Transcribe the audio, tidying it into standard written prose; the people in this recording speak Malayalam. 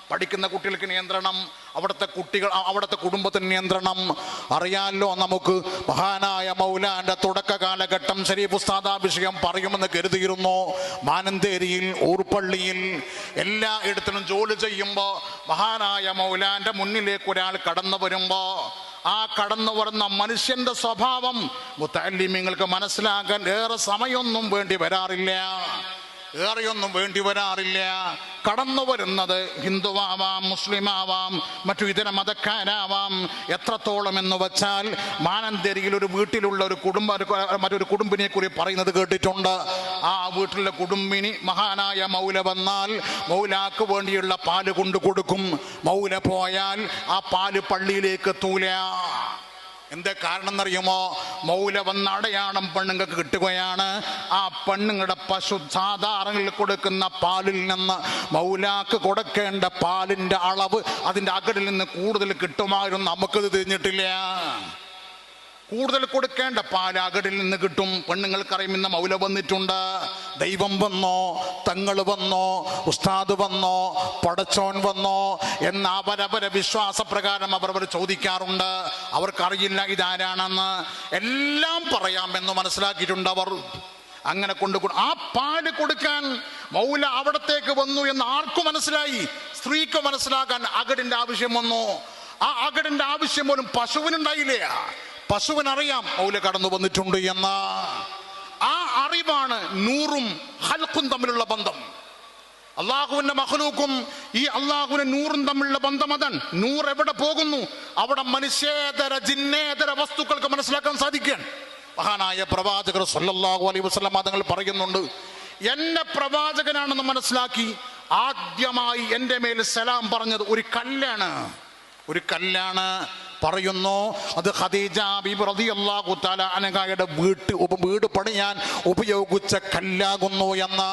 പഠിക്കുന്ന കുട്ടികൾക്ക് നിയന്ത്രണം, അവിടുത്തെ കുട്ടികൾ, അവിടുത്തെ കുടുംബത്തിന് നിയന്ത്രണം. അറിയാമല്ലോ നമുക്ക്, മഹാനായ മൗലാന്റെ തുടക്ക കാലഘട്ടം ശരീഫ് ഉസ്താദ് ആ വിഷയം പറയുമെന്ന് കരുതിയിരുന്നു. മാനന്തേരിയിൽ, ഊർപ്പള്ളിയിൽ എല്ലാ ഇടത്തിലും ജോലി ചെയ്യുമ്പോൾ മഹാനായ മൗലാന്റെ മുന്നിലേക്ക് ഒരാൾ കടന്നു വരുമ്പോൾ ആ കടന്നു വരുന്ന മനുഷ്യന്റെ സ്വഭാവം മുത്തഅല്ലിമീങ്ങൾക്ക് മനസ്സിലാക്കാൻ ഏറെയൊന്നും വേണ്ടി വരാറില്ല. കടന്നു വരുന്നത് ഹിന്ദുവാവാം, മുസ്ലിമാവാം, മറ്റു ഇതര മതക്കാരാവാം. എത്രത്തോളം എന്ന് വെച്ചാൽ മാനന്തേരിയിൽ ഒരു വീട്ടിലുള്ള മറ്റൊരു കുടുംബിനെ കുറിച്ച് പറയുന്നത് കേട്ടിട്ടുണ്ട്. ആ വീട്ടിലെ കുടുംബിനി മഹാനായ മൗല വന്നാൽ മൗലാക്ക് വേണ്ടിയുള്ള പാല് കൊണ്ടു കൊടുക്കും. മൗല പോയാൽ ആ പാല് പള്ളിയിലേക്ക് എത്തൂല. എന്താ കാരണം എന്നറിയുമോ? മൗല വന്ന അടയാളം പെണ്ണുങ്ങൾക്ക് കിട്ടുകയാണ്. ആ പെണ്ണുങ്ങളുടെ പശു സാധാരണ കൊടുക്കുന്ന പാലിൽ നിന്ന് മൗലാക്ക് കൊടുക്കേണ്ട പാലിന്റെ അളവ് അതിന്റെ അകടിൽ നിന്ന് കൂടുതൽ കിട്ടുമായിരുന്നു. നമുക്കത് തിരിഞ്ഞിട്ടില്ല. കൂടുതൽ കൊടുക്കേണ്ട പാൽ അകടിൽ നിന്ന് കിട്ടും. പെണ്ണുങ്ങൾക്കറിയും ഇന്ന് മൗല വന്നിട്ടുണ്ട്, ദൈവം വന്നോ, തങ്ങൾ വന്നോ, ഉസ്താദ് വന്നോ, പടച്ചോൻ വന്നോ എന്ന അവരവരെ വിശ്വാസപ്രകാരം അവർ ചോദിക്കാറുണ്ട്. അവർക്കറിയില്ല ഇതാരാണെന്ന്. എല്ലാം പറയാമെന്ന് മനസ്സിലാക്കിയിട്ടുണ്ട് അവർ. അങ്ങനെ ആ പാല് കൊടുക്കാൻ മൗല അവിടത്തേക്ക് വന്നു എന്ന് ആർക്കും മനസ്സിലായി? സ്ത്രീക്ക് മനസ്സിലാക്കാൻ അകടിന്റെ ആവശ്യം വന്നു. ആ അകടിന്റെ ആവശ്യം പോലും പശുവിനുണ്ടായില്ല. പശുവിനറിയാം മൗല കടന്നു വന്നിട്ടുണ്ട് എന്ന ആ അറിവാണ് നൂറും ഹൽക്കും തമ്മിലുള്ള ബന്ധം. അള്ളാഹുവിന്റെ മഖ്ലൂക്കും ഈ അള്ളാഹുവിന്റെ നൂറും തമ്മിലുള്ള ബന്ധം അതാണ്. നൂർ എവിടെ പോകുന്നു അവിടെ മനുഷ്യേതര ജിന്നേതര വസ്തുക്കൾക്ക് മനസ്സിലാക്കാൻ സാധിക്കാൻ. മഹാനായ പ്രവാചകർ സല്ലല്ലാഹു അലൈഹി വസല്ലം തങ്ങൾ പറയുന്നുണ്ട്, എന്നെ പ്രവാചകനാണെന്ന് മനസ്സിലാക്കി ആദ്യമായി എൻ്റെ മേൽ സലാം പറഞ്ഞത് ഒരു കല്ലാണ്. പറയുന്നു അത് ഖദീജ ബീബി റളിയല്ലാഹു തആല അൻഹയുടെ വീട് പണിയാൻ ഉപയോഗിച്ച കല്ലാകുന്നു എന്ന്.